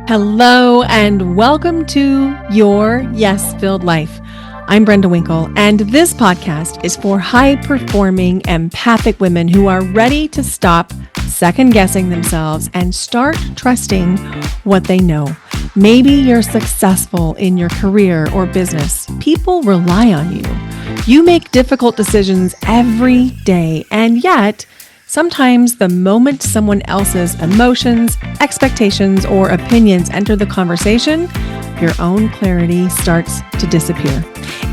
Hello, and welcome to Your Yes Filled Life. I'm Brenda Winkle, and this podcast is for high performing, empathic women who are ready to stop second guessing themselves and start trusting what they know. Maybe you're successful in your career or business. People rely on you. You make difficult decisions every day, and yet, sometimes the moment someone else's emotions, expectations, or opinions enter the conversation, your own clarity starts to disappear.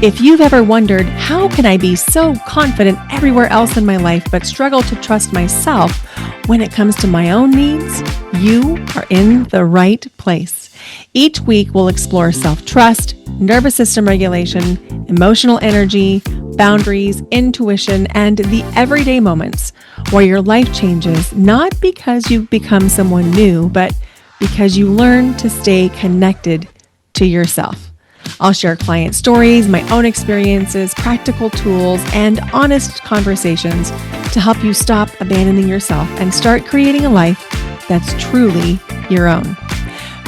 If you've ever wondered, how can I be so confident everywhere else in my life but struggle to trust myself when it comes to my own needs, you are in the right place. Each week, we'll explore self-trust, nervous system regulation, emotional energy, boundaries, intuition, and the everyday moments where your life changes, not because you've become someone new, but because you learn to stay connected to yourself. I'll share client stories, my own experiences, practical tools, and honest conversations to help you stop abandoning yourself and start creating a life that's truly your own.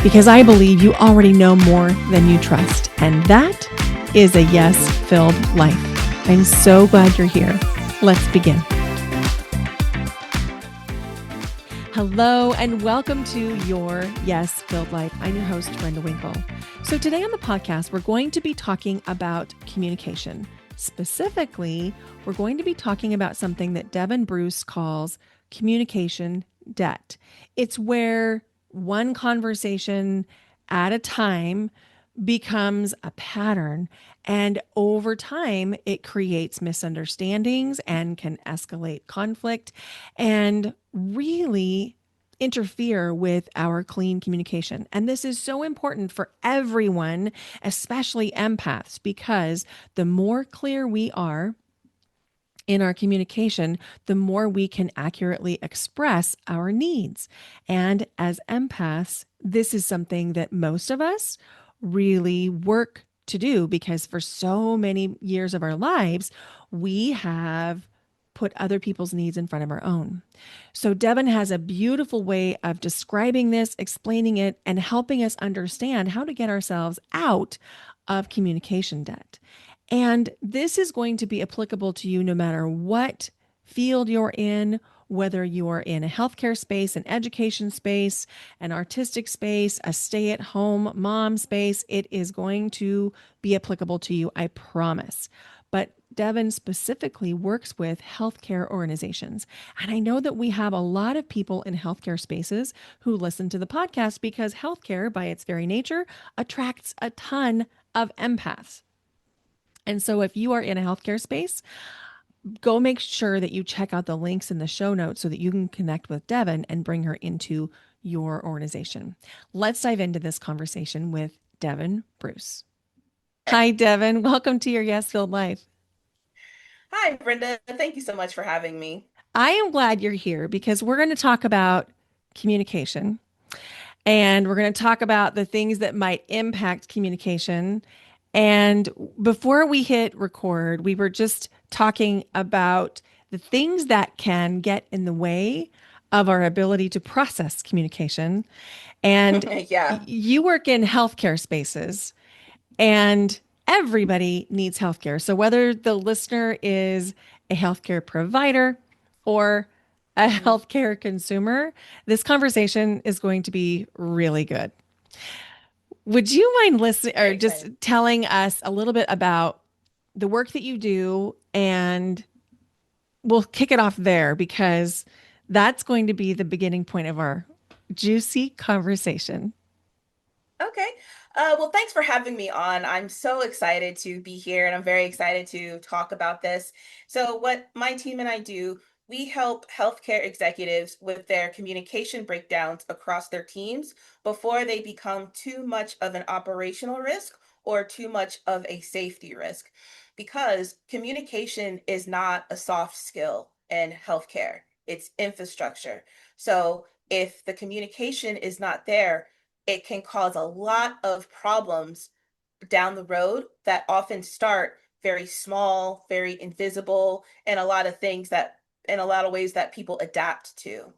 Because I believe you already know more than you trust, and that is a yes-filled life. I'm so glad you're here. Let's begin. Hello, and welcome to Your Yes-Filled Life. I'm your host, Brenda Winkle. So today on the podcast, we're going to be talking about communication. Specifically, we're going to be talking about something that Devon Bruce calls communication debt. It's where one conversation at a time becomes a pattern, and over time it creates misunderstandings and can escalate conflict and really interfere with our clean communication. And this is so important for everyone, especially empaths, because the more clear we are in our communication, the more we can accurately express our needs. And as empaths, this is something that most of us really work to do because for so many years of our lives, we have put other people's needs in front of our own. So Devon has a beautiful way of describing this, explaining it, and helping us understand how to get ourselves out of communication debt. And this is going to be applicable to you no matter what field you're in, whether you are in a healthcare space, an education space, an artistic space, a stay-at-home mom space. It is going to be applicable to you, I promise. But Devon specifically works with healthcare organizations. And I know that we have a lot of people in healthcare spaces who listen to the podcast because healthcare, by its very nature, attracts a ton of empaths. And so if you are in a healthcare space, go make sure that you check out the links in the show notes so that you can connect with Devon and bring her into your organization. Let's dive into this conversation with Devon Bruce. Hi, Devon. Welcome to Your Yes Filled Life. Hi, Brenda. Thank you so much for having me. I am glad you're here because we're going to talk about communication and we're going to talk about the things that might impact communication. And before we hit record, we were just talking about the things that can get in the way of our ability to process communication. And Yeah, you work in healthcare spaces, and everybody needs healthcare. So whether the listener is a healthcare provider or a mhm. healthcare consumer, this conversation is going to be really good. Would you mind listening or Very just excited. telling us a little bit about the work that you do? And we'll kick it off there because that's going to be the beginning point of our juicy conversation. Okay. Well, thanks for having me on. I'm so excited to be here and I'm very excited to talk about this. So, what my team and I do, we help healthcare executives with their communication breakdowns across their teams before they become too much of an operational risk or too much of a safety risk. Because communication is not a soft skill in healthcare, it's infrastructure. So, if the communication is not there, it can cause a lot of problems down the road that often start very small, very invisible, and a lot of things that, in a lot of ways, that people adapt to.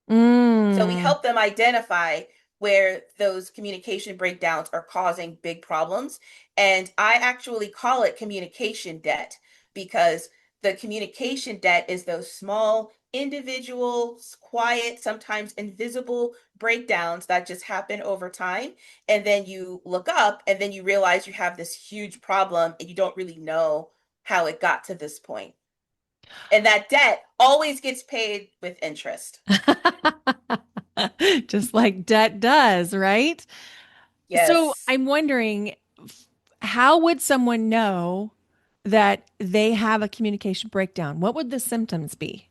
So we Mm, help them identify where those communication breakdowns are causing big problems. And I actually call it communication debt because the communication debt is those small, individual, quiet, sometimes invisible breakdowns that just happen over time. And then you look up and then you realize you have this huge problem and you don't really know how it got to this point. And that debt always gets paid with interest. Just like debt does, right? So Yes. I'm wondering, how would someone know that they have a communication breakdown? What would the symptoms be?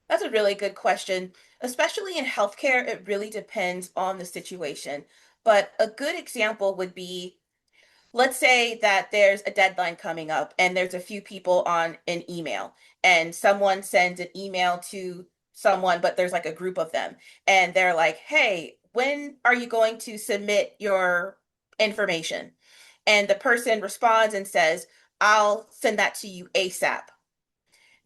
That's a really good question. Especially in healthcare, it really depends on the situation. But a good example would be, let's say that there's a deadline coming up and there's a few people on an email, and someone sends an email to someone, but there's like a group of them, and they're like, hey, when are you going to submit your information? And the person responds and says, I'll send that to you ASAP.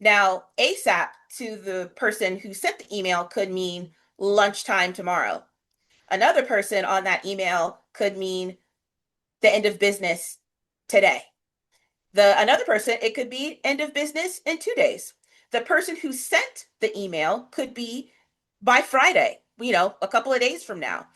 Now, ASAP to the person who sent the email could mean lunchtime tomorrow. Another person on that email could mean the end of business today. The another person, it could be end of business in 2 days. The person who sent the email could be by Friday, a couple of days from now.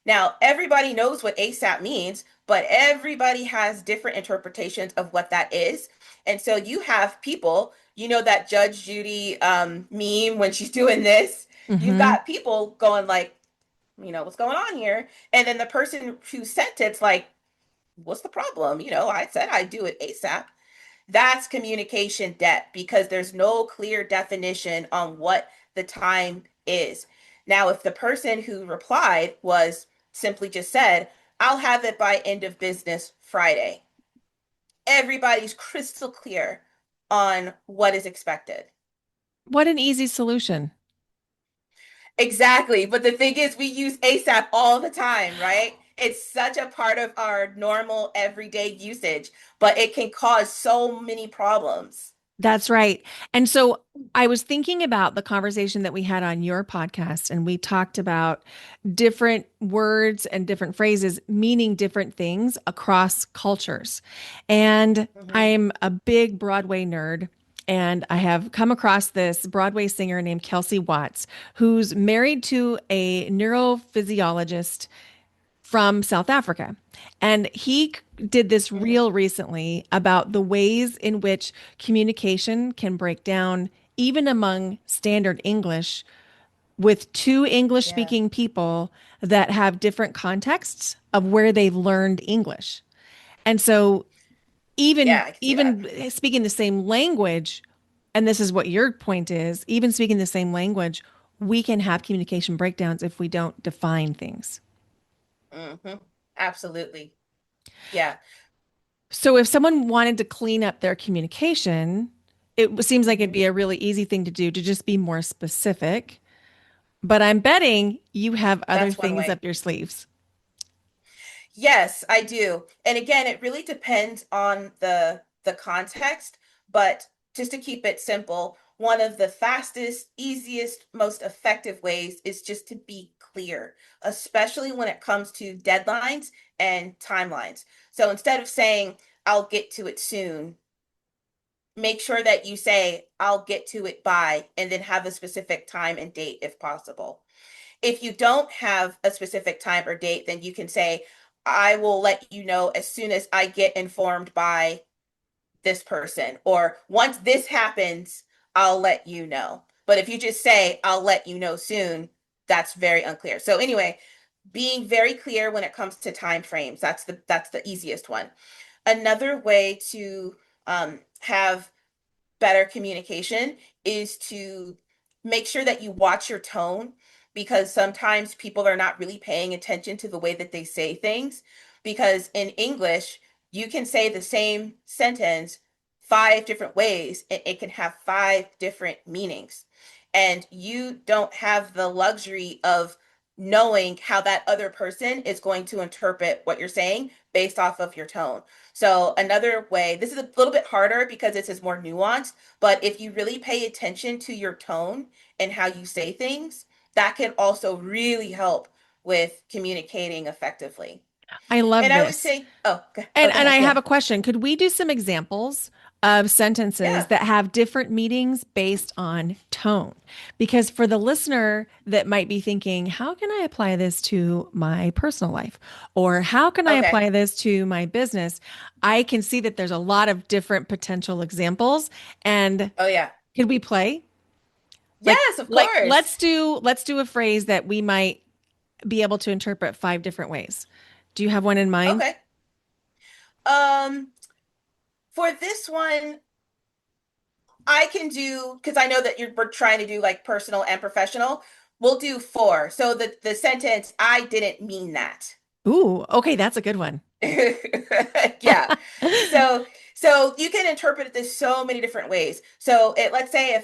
Now, everybody knows what ASAP means, but everybody has different interpretations of what that is. And so you have people, that Judge Judy meme when she's doing this, you've Hmm. got people going like, what's going on here? And then the person who sent it's like, what's the problem? I said I'd do it ASAP. That's communication debt because there's no clear definition on what the time is. Now, if the person who replied was simply just said, I'll have it by end of business Friday, everybody's crystal clear on what is expected. What an easy solution. Exactly. But the thing is, we use ASAP all the time, right? It's such a part of our normal everyday usage, but it can cause so many problems. That's right. And so I was thinking about the conversation that we had on your podcast, and we talked about different words and different phrases meaning different things across cultures. And Hmm. I'm a big Broadway nerd. And I have come across this Broadway singer named Kelsey Watts, who's married to a neurophysiologist from South Africa. And he did this Hmm. reel recently about the ways in which communication can break down, even among standard English, with two English Yeah. speaking people that have different contexts of where they've learned English. And so even Yeah, I can see that. even speaking the same language, and this is what your point is, even speaking the same language, we can have communication breakdowns if we don't define things. Hmm. Absolutely. Yeah. So if someone wanted to clean up their communication, it seems like it'd Hmm. be a really easy thing to do to just be more specific. But I'm betting you have other That's one things way. up your sleeves. Yes, I do. And again, it really depends on the context, but just to keep it simple, one of the fastest, easiest, most effective ways is just to be clear, especially when it comes to deadlines and timelines. So instead of saying, I'll get to it soon, make sure that you say, I'll get to it by, and then have a specific time and date if possible. If you don't have a specific time or date, then you can say, I will let you know as soon as I get informed by this person, or once this happens, I'll let you know. But if you just say, I'll let you know soon, that's very unclear. So anyway, being very clear when it comes to time frames, that's the easiest one. Another way to have better communication is to make sure that you watch your tone, because sometimes people are not really paying attention to the way that they say things. Because in English, you can say the same sentence five different ways and it can have five different meanings. And you don't have the luxury of knowing how that other person is going to interpret what you're saying based off of your tone. So another way, this is a little bit harder because this is more nuanced, but if you really pay attention to your tone and how you say things, that can also really help with communicating effectively. I love And I would this. say, oh, And go and I ahead. have Yeah. a question. Could we do some examples of sentences Yeah. that have different meanings based on tone? Because for the listener that might be thinking, how can I apply this to my personal life? Or how can I Okay. apply this to my business? I can see that there's a lot of different potential examples. And Oh, yeah. could we play? Like Yes, of like course. let's do a phrase that we might be able to interpret five different ways. Do you have one in mind? Okay. Um, for this one, I can do because I know that we're trying to do like personal and professional. We'll do four. So the sentence, I didn't mean that. Ooh, okay, that's a good one. Yeah. So you can interpret this so many different ways. So let's say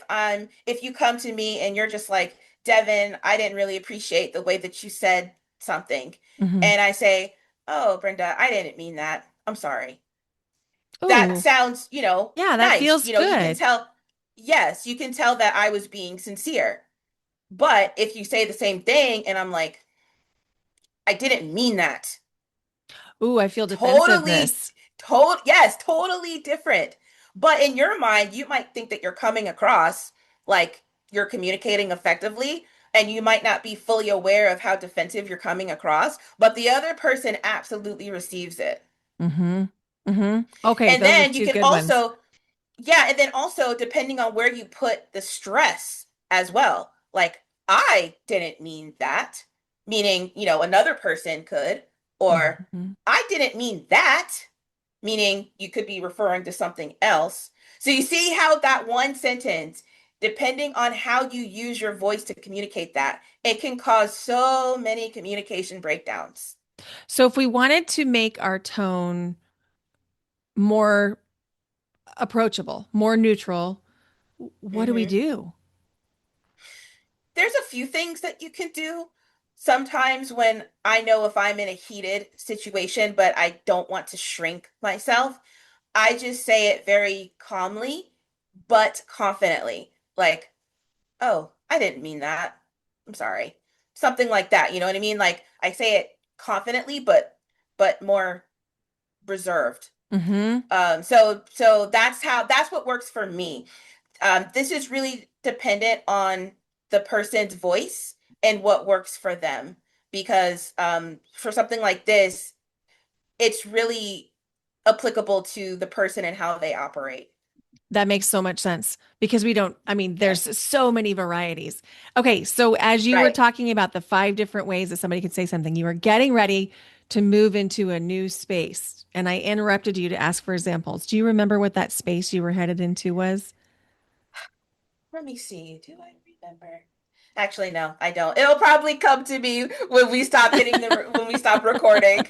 if you come to me and you're just like, Devon, I didn't really appreciate the way that you said something. Hmm. And I say, oh, Brenda, I didn't mean that. I'm sorry. That Ooh, sounds, yeah, that nice. feels You can good. tell, yes, you can tell that I was being sincere. But if you say the same thing and I'm like, I didn't mean that. Ooh, I feel Totally, defensiveness. yes, totally different. But in your mind, you might think that you're coming across like you're communicating effectively, and you might not be fully aware of how defensive you're coming across, but the other person absolutely receives it. Mm-hmm. Mm-hmm. Okay, And those are then you two can good ones. also, yeah, and then also depending on where you put the stress as well. Like, I didn't mean that, meaning, another person could, or Hmm. I didn't mean that, meaning you could be referring to something else. So you see how that one sentence, depending on how you use your voice to communicate that, it can cause so many communication breakdowns. So if we wanted to make our tone more approachable, more neutral, what do we Hmm. do? There's a few things that you can do. Sometimes when I know if I'm in a heated situation, but I don't want to shrink myself, I just say it very calmly, but confidently. Like, oh, I didn't mean that. I'm sorry. Something like that. You know what I mean? Like I say it confidently, but more reserved. Hmm. So that's what works for me. This is really dependent on the person's voice and what works for them. Because for something like this, it's really applicable to the person and how they operate. That makes so much sense because we don't, I mean, Yeah. there's so many varieties. Okay, so as you were Right. talking about the five different ways that somebody could say something, you were getting ready to move into a new space. And I interrupted you to ask for examples. Do you remember what that space you were headed into was? Let me see. Do I remember? Actually, no, I don't. It'll probably come to me when we stop when we stop recording.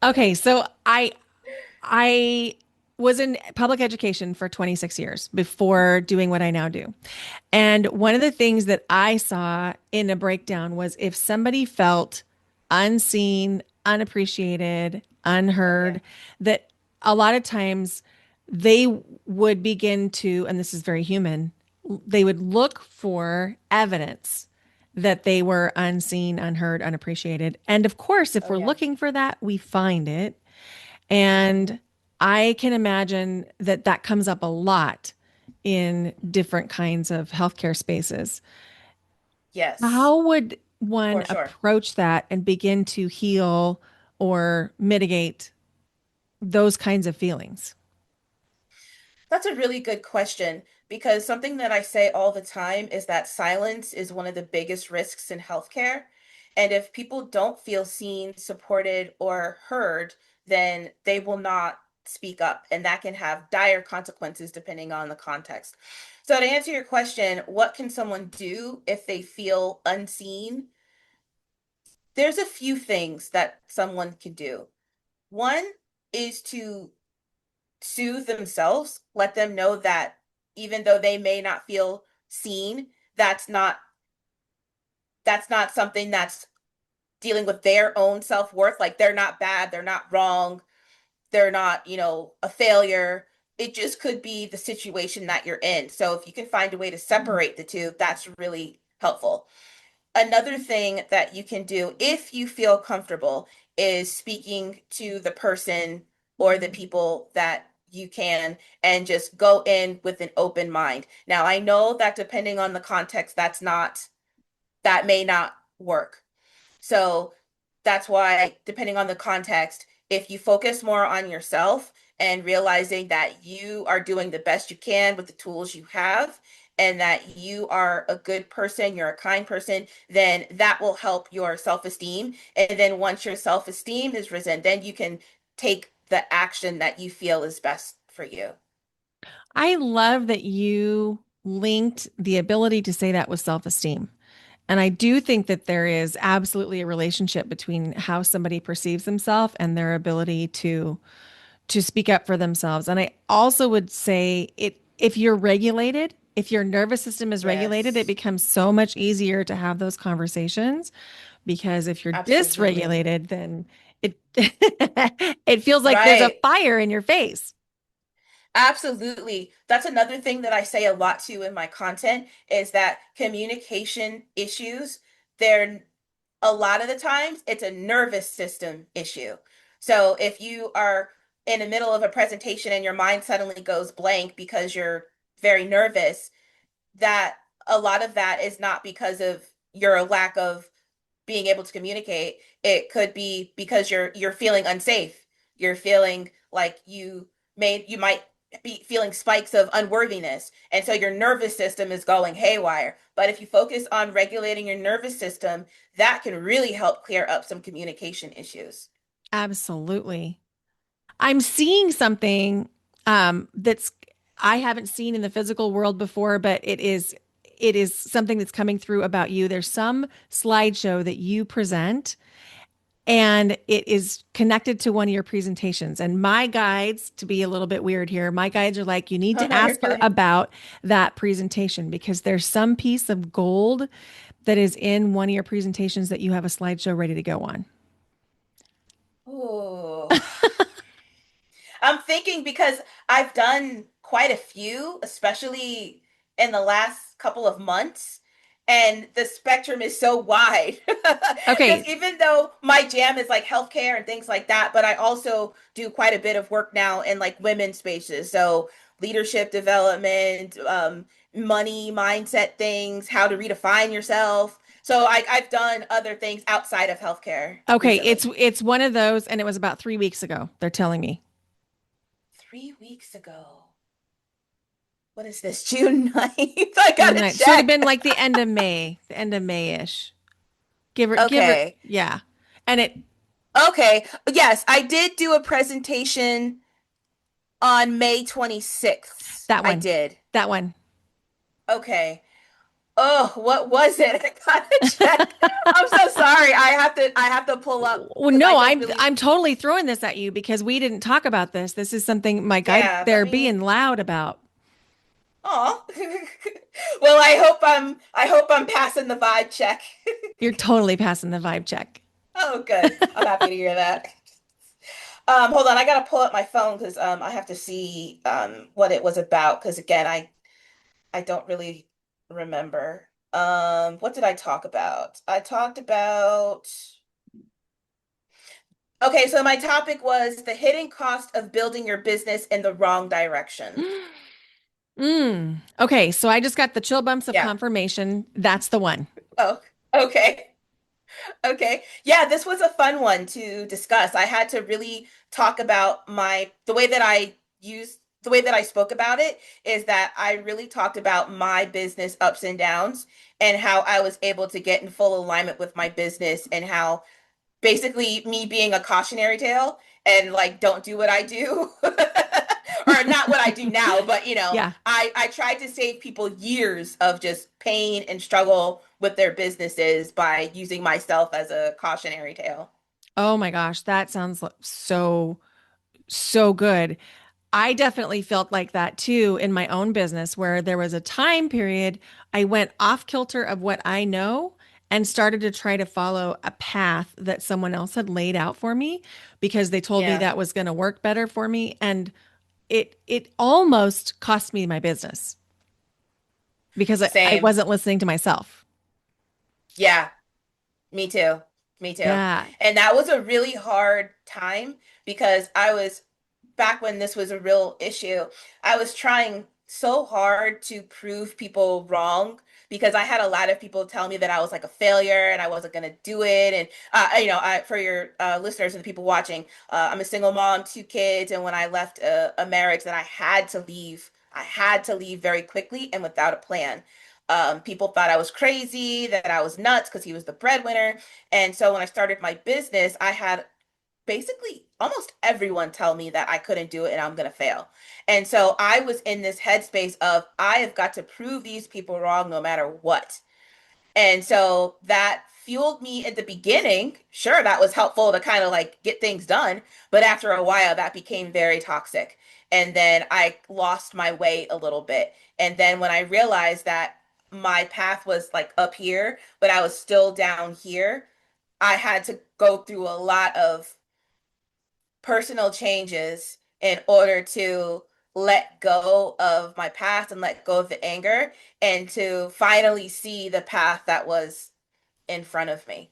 Okay, so I was in public education for 26 years before doing what I now do. And one of the things that I saw in a breakdown was if somebody felt unseen, unappreciated, Oh yeah. unheard, that a lot of times they would begin to, and this is very human, they would look for evidence that they were unseen, unheard, unappreciated. And of course, if Oh we're yeah. looking for that, we find it. Hmm. And I can imagine that that comes up a lot in different kinds of healthcare spaces. Yes, How would for one sure. approach that and begin to heal or mitigate those kinds of feelings? That's a really good question because something that I say all the time is that silence is one of the biggest risks in healthcare. And if people don't feel seen, supported, or heard, then they will not speak up. And that can have dire consequences depending on the context. So, to answer your question, what can someone do if they feel unseen? There's a few things that someone can do. One is to soothe themselves, let them know that even though they may not feel seen, that's not something that's dealing with their own self-worth. Like they're not bad, they're not wrong, they're not, a failure. It just could be the situation that you're in. So if you can find a way to separate the two, that's really helpful. Another thing that you can do if you feel comfortable is speaking to the person or the people that you can and just go in with an open mind. Now, I know that depending on the context, that may not work. So that's why, depending on the context, if you focus more on yourself and realizing that you are doing the best you can with the tools you have and that you are a good person, you're a kind person, then that will help your self-esteem. And then once your self-esteem is risen, then you can take the action that you feel is best for you. I love that you linked the ability to say that with self-esteem. And I do think that there is absolutely a relationship between how somebody perceives themselves and their ability to speak up for themselves. And I also would say it if you're regulated, if your nervous system is regulated, it Yes, becomes so much easier to have those conversations because if you're absolutely. dysregulated, then it it feels like there's a Right. fire in your face. Absolutely. That's another thing that I say a lot too in my content is that communication issues, they're a lot of the times it's a nervous system issue. So if you are in the middle of a presentation and your mind suddenly goes blank because you're very nervous, that a lot of that is not because of your lack of being able to communicate. It could be because you're feeling unsafe. You're feeling like you might be feeling spikes of unworthiness. And so your nervous system is going haywire. But if you focus on regulating your nervous system, that can really help clear up some communication issues. Absolutely. I'm seeing something that's I haven't seen in the physical world before, but it is something that's coming through about you. There's some slideshow that you present and it is connected to one of your presentations. And my guides, to be a little bit weird here, my guides are like, you need to You're ask good. about that presentation because there's some piece of gold that is in one of your presentations that you have a slideshow ready to go on. Ooh. I'm thinking because I've done quite a few, especially in the last couple of months, and the spectrum is so wide. Because Okay, even though my jam is like healthcare and things like that, but I also do quite a bit of work now in like women's spaces. So leadership development, money, mindset things, how to redefine yourself. So I've done other things outside of healthcare okay, it's recently. it's one of those, and it was about 3 weeks ago. They're telling me. 3 weeks ago. What is this? June 9th? I June gotta 9th. So it'd have been check. like the end of May-ish. Give her, Okay. yeah. And it, Okay. Yes, I did do a presentation on May 26th. that I one, did. that one. Okay. Oh, what was it? I gotta check. I'm so sorry. I have to pull up Well, because I no, don't really. I'm totally throwing this at you because we didn't talk about this. This is something my guides Yeah, let they're me. being loud about. Oh. Well, I hope I'm passing the vibe check. You're totally passing the vibe check. Oh, good. I'm happy to hear that. Hold on, I gotta pull up my phone because I have to see what it was about because again I don't really remember. What did I talk about? I talked about okay, so my topic was the hidden cost of building your business in the wrong direction. Okay, so I just got the chill bumps of Yeah. confirmation. That's the one. Oh, okay. Okay. Yeah, this was a fun one to discuss. I had to really talk about the way that I spoke about it is that I really talked about my business ups and downs and how I was able to get in full alignment with my business and how basically me being a cautionary tale and like don't do what I do or not what I do now, but Yeah. I tried to save people years of just pain and struggle with their businesses by using myself as a cautionary tale. Oh my gosh, that sounds so good. I definitely felt like that too in my own business, where there was a time period I went off kilter of what I know and started to try to follow a path that someone else had laid out for me because they told me Yeah, that was going to work better for me. And it almost cost me my business because I same. wasn't listening to myself. Yeah, me too. Me too. Yeah. And that was a really hard time because I was back when this was a real issue. I was trying so hard to prove people wrong because I had a lot of people tell me that I was like a failure and I wasn't going to do it. And for your listeners and the people watching, I'm a single mom, two kids, and when I left a marriage that I had to leave, I had to leave very quickly and without a plan. People thought I was crazy, that I was nuts because he was the breadwinner. And so when I started my business, I had basically almost everyone tell me that I couldn't do it and I'm going to fail. And so I was in this headspace of I have got to prove these people wrong no matter what. And so that fueled me at the beginning. Sure, that was helpful to kind of like get things done. But after a while, that became very toxic. And then I lost my way a little bit. And then when I realized that my path was like up here, but I was still down here, I had to go through a lot of personal changes in order to let go of my past and let go of the anger and to finally see the path that was in front of me.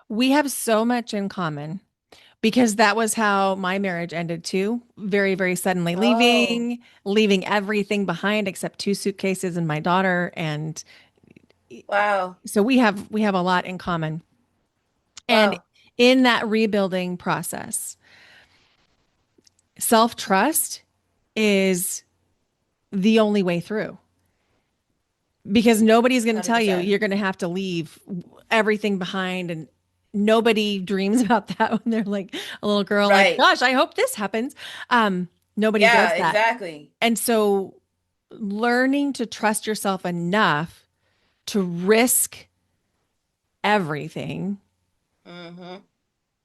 We have so much in common because that was how my marriage ended too. Very, very suddenly Oh, leaving everything behind except two suitcases and my daughter. And wow. so we have a lot in common. And Wow. in that rebuilding process, self-trust is the only way through because nobody's going to tell you 100%. you're going to have to leave everything behind. And nobody dreams about that when they're like a little girl, like, Right. gosh, I hope this happens. Nobody Yeah, does that. exactly. And so learning to trust yourself enough to risk everything Hmm.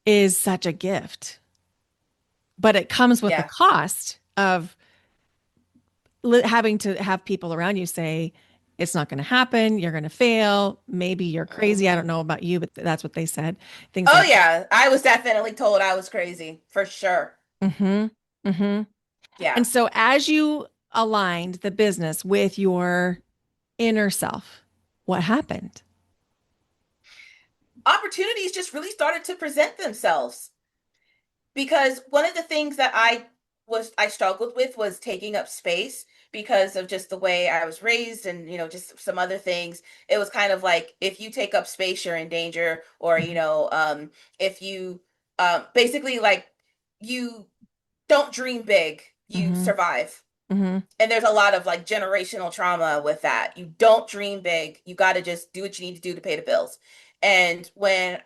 is such a gift, but it comes with the Yeah. cost of having to have people around you say, it's not going to happen. You're going to fail. Maybe you're crazy. I don't Hmm. know about you, but that's what they said. Things Oh like that. yeah, I was definitely told I was crazy for sure. Mm-hmm. Mm-hmm. And Yeah. so as you aligned the business with your inner self, what happened? Opportunities just really started to present themselves. Because one of the things that I struggled with was taking up space because of just the way I was raised and just some other things. It was kind of like if you take up space you're in danger, or if you basically like you don't dream big, you Mm-hmm. survive. Mm-hmm. And there's a lot of like generational trauma with that. You don't dream big. You got to just do what you need to do to pay the bills. And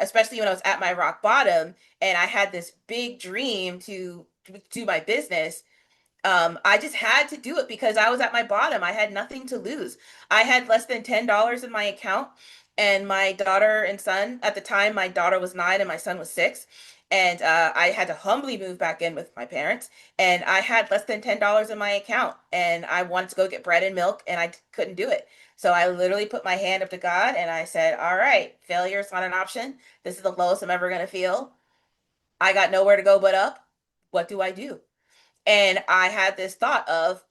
especially when I was at my rock bottom and I had this big dream to do my business, I just had to do it because I was at my bottom. I had nothing to lose. I had less than $10 in my account, and my daughter and son, at the time, my daughter was 9 and my son was 6. And I had to humbly move back in with my parents. And I had less than $10 in my account. And I wanted to go get bread and milk, and I couldn't do it. So I literally put my hand up to God and I said, all right, failure is not an option. This is the lowest I'm ever going to feel. I got nowhere to go but up. What do I do? And I had this thought of,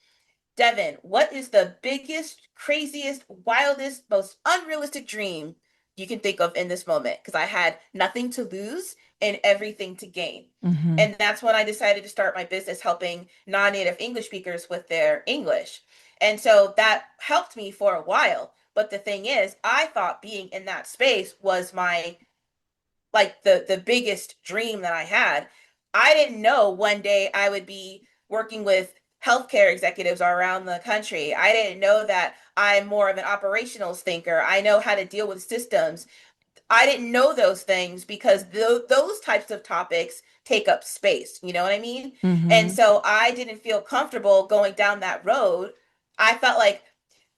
Devin, what is the biggest, craziest, wildest, most unrealistic dream you can think of in this moment? Because I had nothing to lose and everything to gain. Mm-hmm. And that's when I decided to start my business helping non-native English speakers with their English. And so that helped me for a while. But the thing is, I thought being in that space was my like the biggest dream that I had. I didn't know one day I would be working with healthcare executives around the country. I didn't know that I'm more of an operational thinker. I know how to deal with systems. I didn't know those things because those types of topics take up space. You know what I mean? And Mm-hmm. so I didn't feel comfortable going down that road. I felt like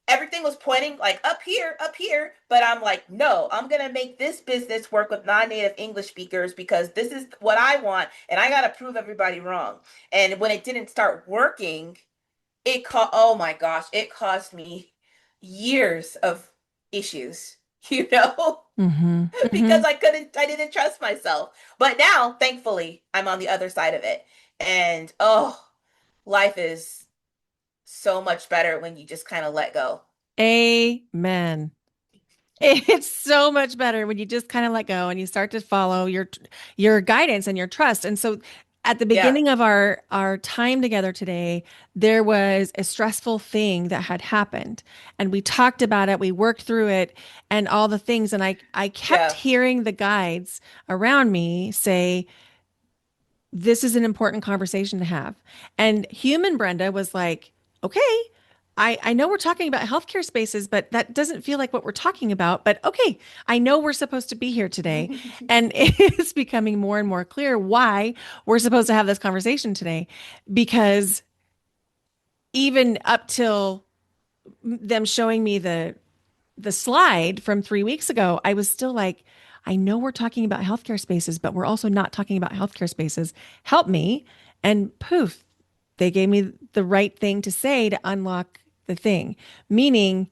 everything was pointing like up here, but I'm like, no, I'm gonna make this business work with non-native English speakers because this is what I want, and I gotta prove everybody wrong. And when it didn't start working, oh my gosh, it caused me years of issues, Mm-hmm. Mm-hmm. because I didn't trust myself. But now, thankfully, I'm on the other side of it, and oh, life is so much better when you just kind of let go. Amen. It's so much better when you just kind of let go and you start to follow your guidance and your trust. And so at the Yeah, beginning of our time together today, there was a stressful thing that had happened and we talked about it, we worked through it and all the things and I kept yeah. hearing the guides around me say this is an important conversation to have. And human Brenda was like, okay, I know we're talking about healthcare spaces, but that doesn't feel like what we're talking about. But okay, I know we're supposed to be here today. And it's becoming more and more clear why we're supposed to have this conversation today. Because even up till them showing me the slide from 3 weeks ago, I was still like, I know we're talking about healthcare spaces, but we're also not talking about healthcare spaces. Help me. And poof, they gave me the right thing to say to unlock the thing, meaning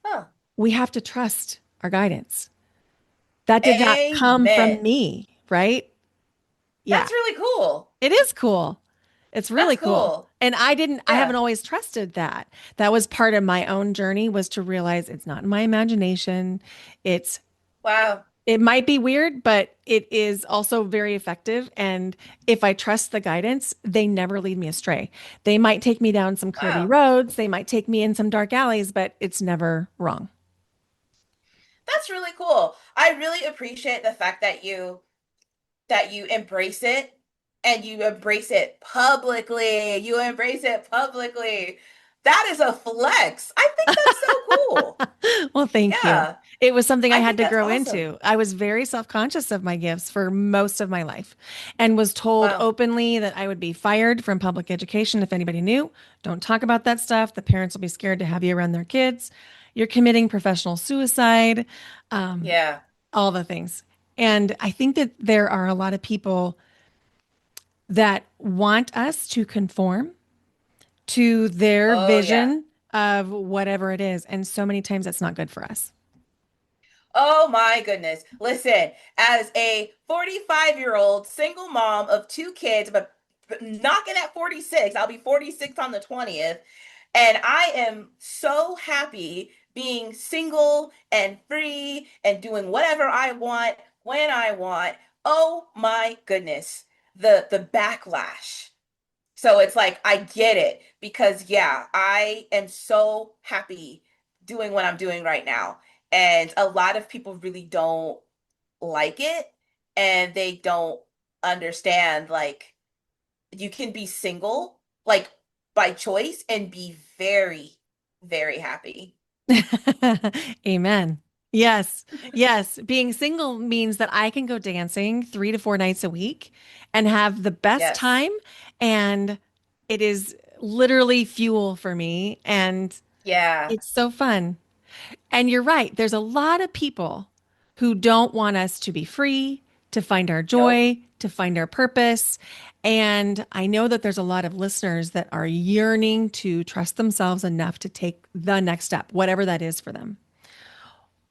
Huh. we have to trust our guidance. That did not come from Amen. me, right? Yeah, That's really cool. it is cool. It's That's really cool. cool. And I Yeah. haven't always trusted that. That was part of my own journey was to realize it's not in my imagination. It's Wow. It might be weird, but it is also very effective. And if I trust the guidance, they never lead me astray. They might take me down some curvy Wow. roads, they might take me in some dark alleys, but it's never wrong. That's really cool. I really appreciate the fact that you embrace it and you embrace it publicly. You embrace it publicly. That is a flex. I think that's so cool. Well, thank you. Yeah. It was something I I had think to that's grow awesome. into. I was very self-conscious of my gifts for most of my life and was told Wow. openly that I would be fired from public education if anybody knew. Don't talk about that stuff. The parents will be scared to have you around their kids. You're committing professional suicide, um, Yeah. all the things. And I think that there are a lot of people that want us to conform to their Oh, yeah. vision of whatever it is. And so many times that's not good for us. Oh my goodness. Listen, as a 45-year-old single mom of two kids, but knocking at 46, I'll be 46 on the 20th. And I am so happy being single and free and doing whatever I want when I want. Oh my goodness. The backlash. So it's like I get it because yeah, I am so happy doing what I'm doing right now. And a lot of people really don't like it and they don't understand like you can be single like by choice and be very, very happy. Amen. Yes. Yes. Being single means that I can go dancing 3 to 4 nights a week and have the best Yes. time. And it is literally fuel for me. And Yeah. it's so fun. And you're right. There's a lot of people who don't want us to be free, to find our Nope. joy, to find our purpose. And I know that there's a lot of listeners that are yearning to trust themselves enough to take the next step, whatever that is for them.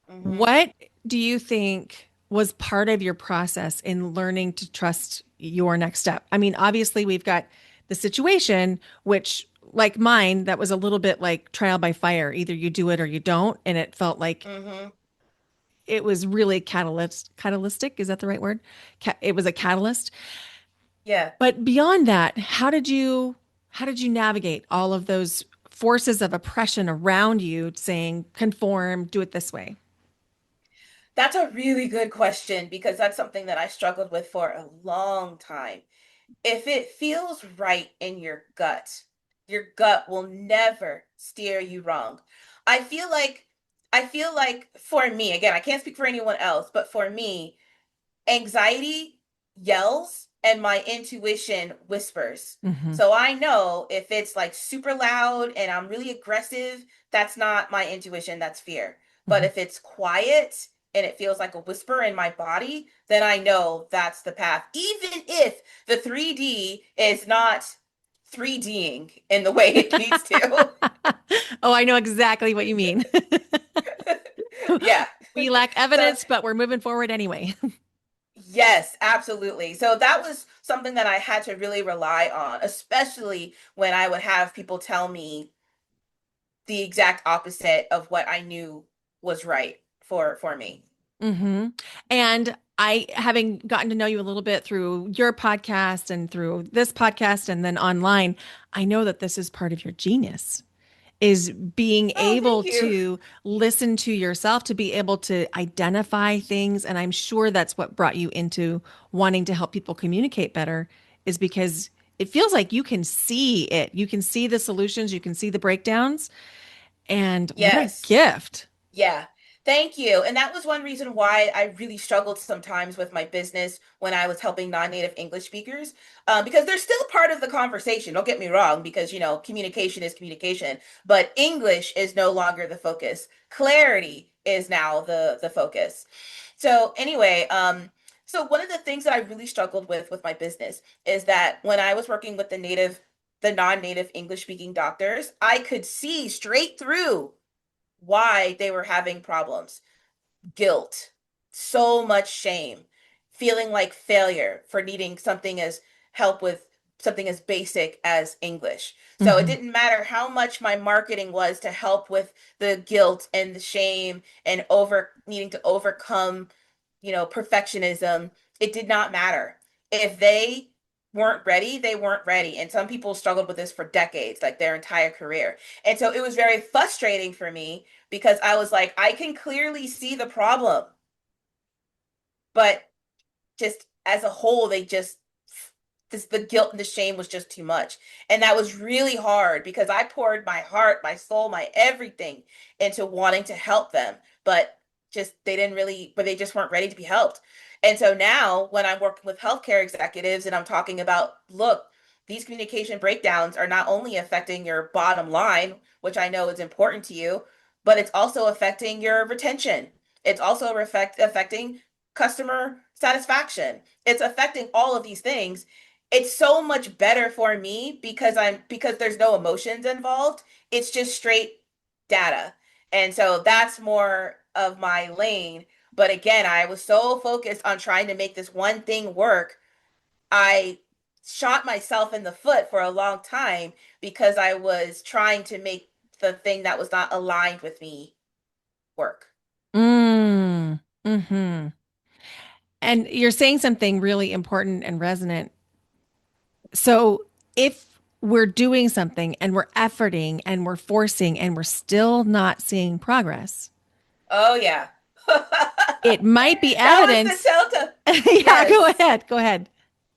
Hmm. What do you think was part of your process in learning to trust your next step? I mean, obviously, we've got the situation, which, like mine, that was a little bit like trial by fire. Either you do it or you don't. And it felt like Hmm. it was really catalytic. Is that the right word? It was a catalyst. Yeah. But beyond that, how did you navigate all of those forces of oppression around you saying, conform, do it this way? That's a really good question because that's something that I struggled with for a long time. If it feels right in your gut will never steer you wrong. I feel like I feel like for me, again, I can't speak for anyone else, but for me, anxiety yells and my intuition whispers. Hmm. So I know if it's like super loud and I'm really aggressive, that's not my intuition, that's fear. But Hmm. if it's quiet and it feels like a whisper in my body, then I know that's the path. Even if the 3D is not 3Ding in the way it needs to. Oh, I know exactly what you mean. Yeah. We lack So evidence, but we're moving forward anyway. yes, absolutely. So that was something that I had to really rely on, especially when I would have people tell me the exact opposite of what I knew was right for me. Mm-hmm. And I, having gotten to know you a little bit through your podcast and through this podcast and then online, I know that this is part of your genius is being Oh, able thank you. to listen to yourself, to be able to identify things. And I'm sure that's what brought you into wanting to help people communicate better, is because it feels like you can see it. You can see the solutions, you can see the breakdowns. And what a Yes. gift. Yeah. Thank you. And that was one reason why I really struggled sometimes with my business when I was helping non-native English speakers, because they're still part of the conversation. Don't get me wrong, because, communication is communication, but English is no longer the focus. Clarity is now the focus. So anyway, so one of the things that I really struggled with my business is that when I was working with the non-native English speaking doctors, I could see straight through why they were having problems. Guilt, so much shame, feeling like failure for needing something as help with something as basic as English. So it Hmm. didn't matter how much my marketing was to help with the guilt and the shame and over needing to overcome, perfectionism. It did not matter. If they weren't ready, they weren't ready. And some people struggled with this for decades, like their entire career. And so it was very frustrating for me because I was like, I can clearly see the problem, but just as a whole, the guilt and the shame was just too much. And that was really hard because I poured my heart, my soul, my everything into wanting to help them, but they just weren't ready to be helped. And so now when I'm working with healthcare executives and I'm talking about, look, these communication breakdowns are not only affecting your bottom line, which I know is important to you, but it's also affecting your retention. It's also affecting customer satisfaction. It's affecting all of these things. It's so much better for me because there's no emotions involved. It's just straight data. And so that's more of my lane. But again, I was so focused on trying to make this one thing work. I shot myself in the foot for a long time because I was trying to make the thing that was not aligned with me work. Mm. Hmm. And you're saying something really important and resonant. So if we're doing something and we're efforting and we're forcing and we're still not seeing progress, Oh yeah. it might be That was the evidence. telltale. Yeah, go Yes. ahead. Go ahead.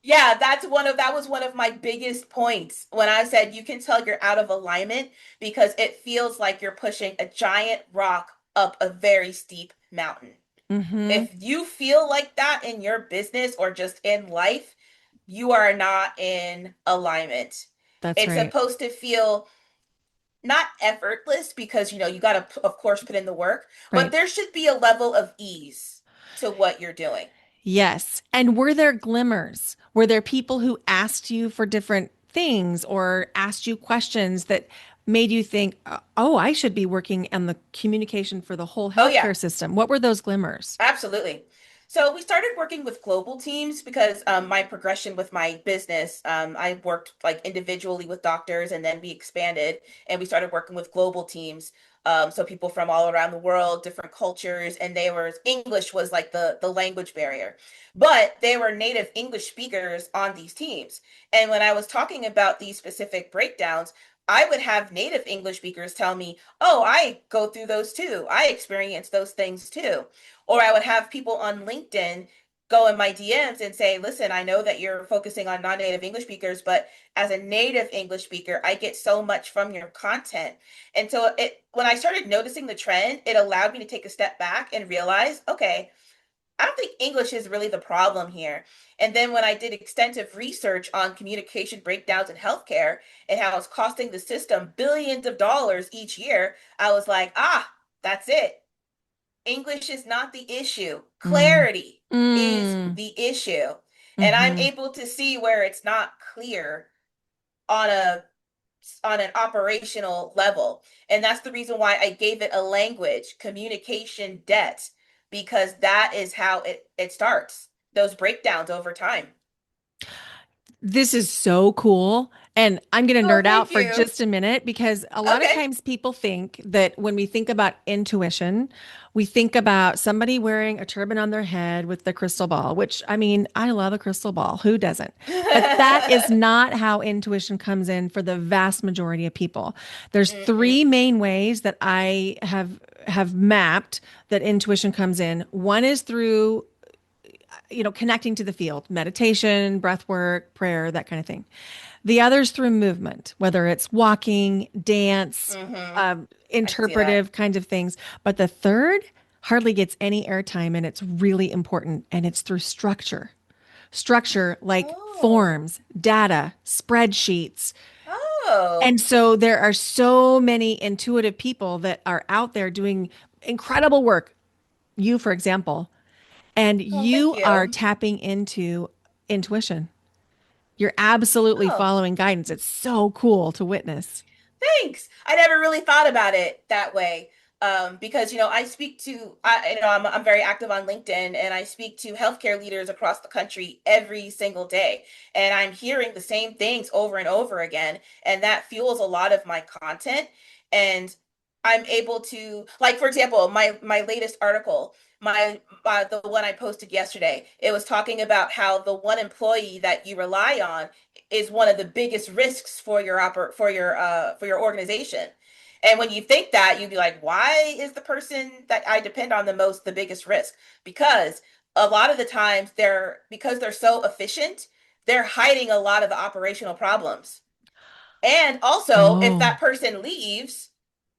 Yeah, that was one of my biggest points when I said you can tell you're out of alignment because it feels like you're pushing a giant rock up a very steep mountain. Hmm. If you feel like that in your business or just in life, you are not in alignment. That's It's right. supposed to feel not effortless because you got to of course put in the work, but Right. there should be a level of ease to what you're doing. Yes. And were there glimmers? Were there people who asked you for different things or asked you questions that made you think, oh, I should be working on the communication for the whole Oh yeah. healthcare system? What were those glimmers? Absolutely. So we started working with global teams because my progression with my business, I worked like individually with doctors and then we expanded and we started working with global teams. So people from all around the world, different cultures, and English was like the language barrier, but they were native English speakers on these teams. And when I was talking about these specific breakdowns, I would have native English speakers tell me, "Oh, I go through those too. I experience those things too." Or I would have people on LinkedIn go in my DMs and say, listen, I know that you're focusing on non-native English speakers, but as a native English speaker, I get so much from your content. And so when I started noticing the trend, it allowed me to take a step back and realize, okay, I don't think English is really the problem here. And then when I did extensive research on communication breakdowns in healthcare and how it's costing the system billions of dollars each year, I was like, that's it. English is not the issue. Mm. Clarity is Mm. the issue. And I'm Hmm. able to see where it's not clear on a on an operational level. And that's the reason why I gave it a language, communication debt, because that is how it starts. Those breakdowns over time. This is so cool. And I'm going to Oh, nerd out thank for you. just a minute because a lot of Okay. times people think that when we think about intuition, we think about somebody wearing a turban on their head with the crystal ball, which I mean, I love a crystal ball. Who doesn't? But that is not how intuition comes in for the vast majority of people. There's Mm-mm. three main ways that I have mapped that intuition comes in. One is through connecting to the field, meditation, breath work, prayer, that kind of thing. The others through movement, whether it's walking, dance, Mm-hmm. I can see that. interpretive kinds of things. But the third hardly gets any airtime and it's really important. And it's through structure. Structure like Oh. forms, data, spreadsheets. Oh. And so there are so many intuitive people that are out there doing incredible work. You, for example, and Oh, thank you are you. tapping into intuition. You're absolutely Oh. following guidance. It's so cool to witness. Thanks. I never really thought about it that way. Because I speak to I'm very active on LinkedIn and I speak to healthcare leaders across the country every single day. And I'm hearing the same things over and over again. And that fuels a lot of my content. And I'm able to, like, for example, my latest article, the one I posted yesterday, it was talking about how the one employee that you rely on is one of the biggest risks for your organization. And when you think that, you'd be like, why is the person that I depend on the most the biggest risk? Because a lot of the times because they're so efficient, they're hiding a lot of the operational problems. And also, if Oh, that person leaves,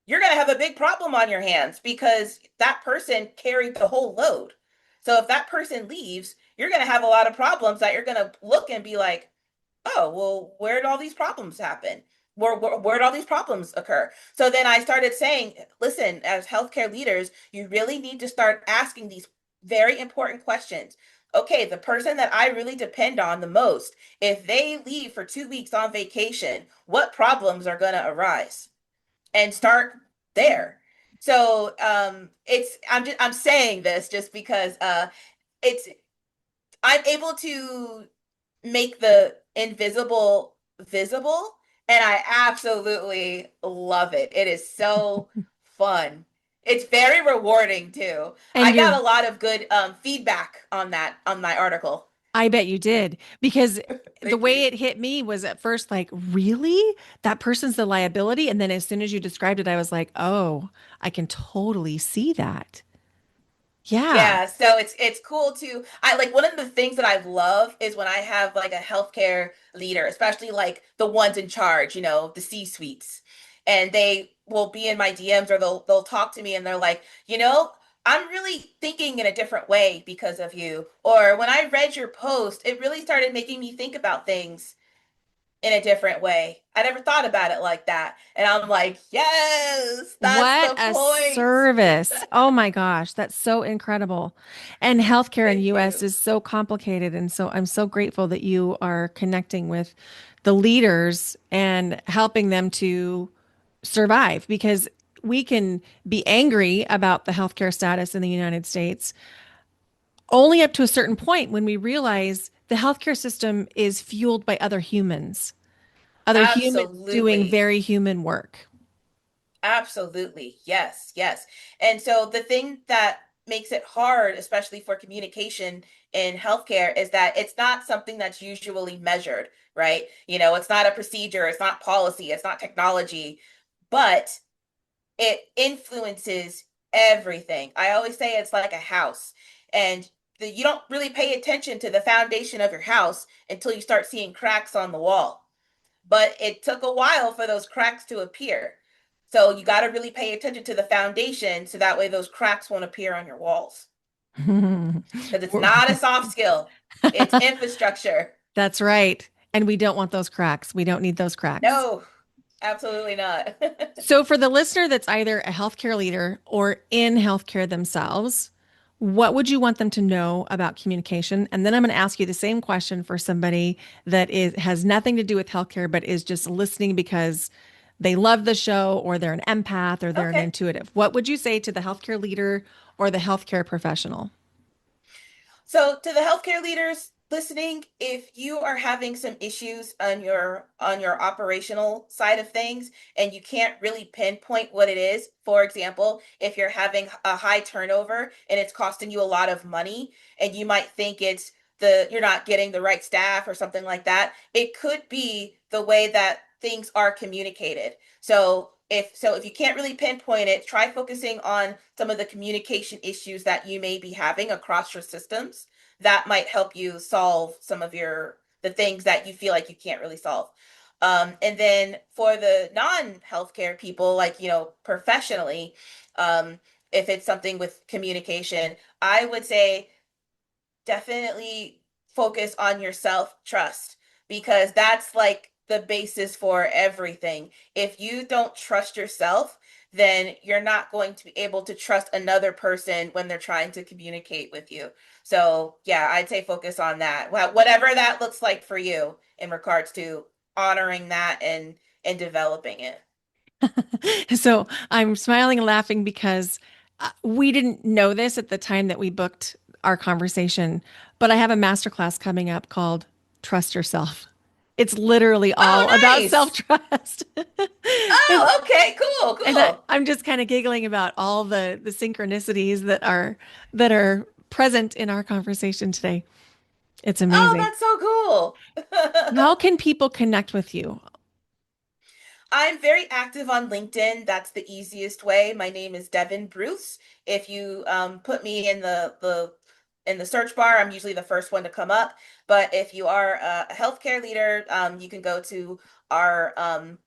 you're going to have a big problem on your hands because that person carried the whole load. So if that person leaves, you're going to have a lot of problems that you're going to look and be like, oh, well, where did all these problems happen? Where did all these problems occur? So then I started saying, listen, as healthcare leaders, you really need to start asking these very important questions. Okay, the person that I really depend on the most, if they leave for 2 weeks on vacation, what problems are going to arise? And start there. So I'm saying this just because it's I'm able to make the invisible visible, and I absolutely love it. It is so fun. It's very rewarding too. and I got you're, a lot of good feedback on that on my article. I bet you did because the Thank way you. it hit me was at first like, really? That person's the liability. And then as soon as you described it, I was like, oh, I can totally see that. Yeah. Yeah, so it's cool to I like one of the things that I love is when I have like a healthcare leader, especially like the ones in charge, the C-suites. And they will be in my DMs or they'll talk to me and they're like, I'm really thinking in a different way because of you. Or when I read your post, it really started making me think about things in a different way. I never thought about it like that. And I'm like, yes, that's What the a point. service. Oh my gosh, that's so incredible. And healthcare in Thank US you. is so complicated. And so I'm so grateful that you are connecting with the leaders and helping them to survive because we can be angry about the healthcare status in the United States only up to a certain point when we realize the healthcare system is fueled by other humans doing Absolutely. very human work. Absolutely. Yes, yes. And so the thing that makes it hard, especially for communication in healthcare, is that it's not something that's usually measured, right? It's not a procedure, it's not policy, it's not technology, but it influences everything. I always say it's like a house, and you don't really pay attention to the foundation of your house until you start seeing cracks on the wall, but it took a while for those cracks to appear. So you got to really pay attention to the foundation so that way those cracks won't appear on your walls. Because it's not a soft skill, it's infrastructure. That's right. And we don't want those cracks. We don't need those cracks. No, absolutely not. So, for the listener that's either a healthcare leader or in healthcare themselves, what would you want them to know about communication? And then I'm going to ask you the same question for somebody that has nothing to do with healthcare, but is just listening because they love the show or they're an empath or they're an Okay. intuitive. What would you say to the healthcare leader or the healthcare professional? So to the healthcare leaders, listening, if you are having some issues on your operational side of things and you can't really pinpoint what it is, for example, if you're having a high turnover and it's costing you a lot of money and you might think it's the you're not getting the right staff or something like that, it could be the way that things are communicated. So if you can't really pinpoint it, try focusing on some of the communication issues that you may be having across your systems. That might help you solve some of the things that you feel like you can't really solve. And then for the non-healthcare people, like, professionally, if it's something with communication, I would say definitely focus on your self-trust, because that's like the basis for everything. If you don't trust yourself, then you're not going to be able to trust another person when they're trying to communicate with you. So, yeah, I'd say focus on that. Well, whatever that looks like for you in regards to honoring that and developing it. So I'm smiling and laughing because we didn't know this at the time that we booked our conversation, but I have a masterclass coming up called Trust Yourself. It's literally all Oh, about nice. self-trust. and Oh, okay, cool, and cool. I'm just kind of giggling about all the synchronicities that are present in our conversation today. It's Oh, amazing. that's so cool. How can people connect with you? I'm very active on LinkedIn. That's the easiest way. My name is Devon Bruce. If you put me in the search bar, I'm usually the first one to come up. But if you are a healthcare leader, you can go to our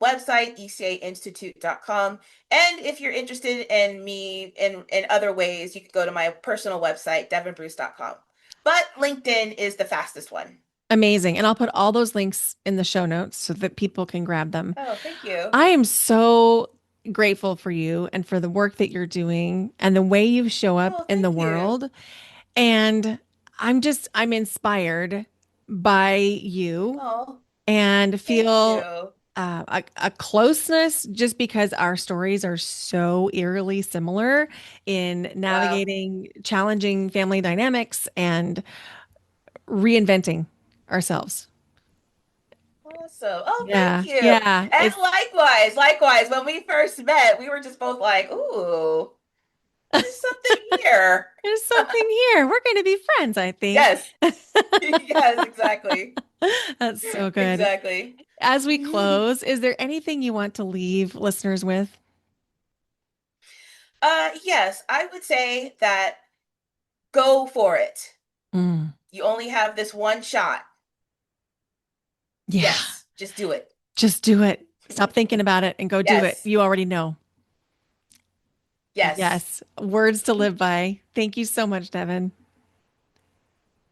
website, ecainstitute.com. And if you're interested in me in other ways, you can go to my personal website, devonbruce.com. But LinkedIn is the fastest one. Amazing. And I'll put all those links in the show notes so that people can grab them. Oh, thank you. I am so grateful for you and for the work that you're doing and the way you show up Oh, in the thank you. world. And I'm inspired by you Oh, and thank feel you. a closeness just because our stories are so eerily similar in Wow. navigating challenging family dynamics and reinventing ourselves. Awesome. Oh, Yeah, thank you. yeah. And It's likewise, when we first met, we were just both like, ooh, there's something here. there's something here. We're going to be friends, I think. Yes. Yes, exactly. That's so good. Exactly. As we close, is there anything you want to leave listeners with? Yes, I would say that go for it. Mm, You only have this one shot. yeah, Yes, just do it. just do it. Stop thinking about it and go do it. Yes. You already know. Yes. Yes, words to live by. Thank you so much, Devin.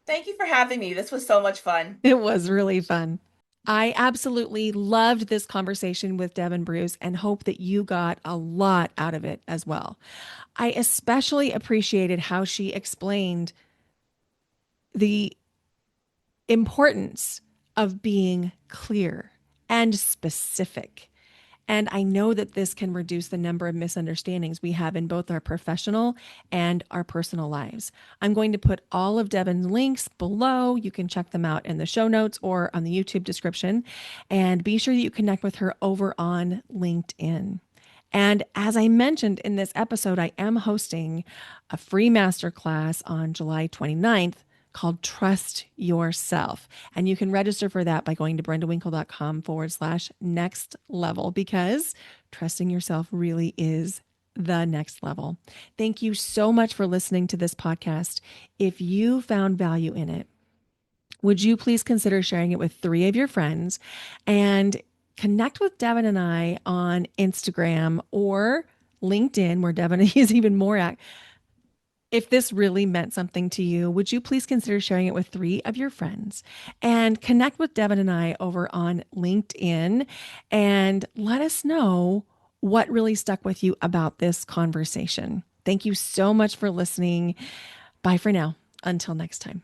Thank you for having me. This was so much fun. It was really fun. I absolutely loved this conversation with Devin Bruce and hope that you got a lot out of it as well. I especially appreciated how she explained the importance of being clear and specific. And I know that this can reduce the number of misunderstandings we have in both our professional and our personal lives. I'm going to put all of Devon's links below. You can check them out in the show notes or on the YouTube description. And be sure that you connect with her over on LinkedIn. And as I mentioned in this episode, I am hosting a free masterclass on July 29th called Trust Yourself. And you can register for that by going to brendawinkle.com/next level because trusting yourself really is the next level. Thank you so much for listening to this podcast. If you found value in it, would you please consider sharing it with 3 of your friends and connect with Devin and I on Instagram or LinkedIn, where Devin is even more active. If this really meant something to you, would you please consider sharing it with 3 of your friends and connect with Devin and I over on LinkedIn and let us know what really stuck with you about this conversation. Thank you so much for listening. Bye for now. Until next time.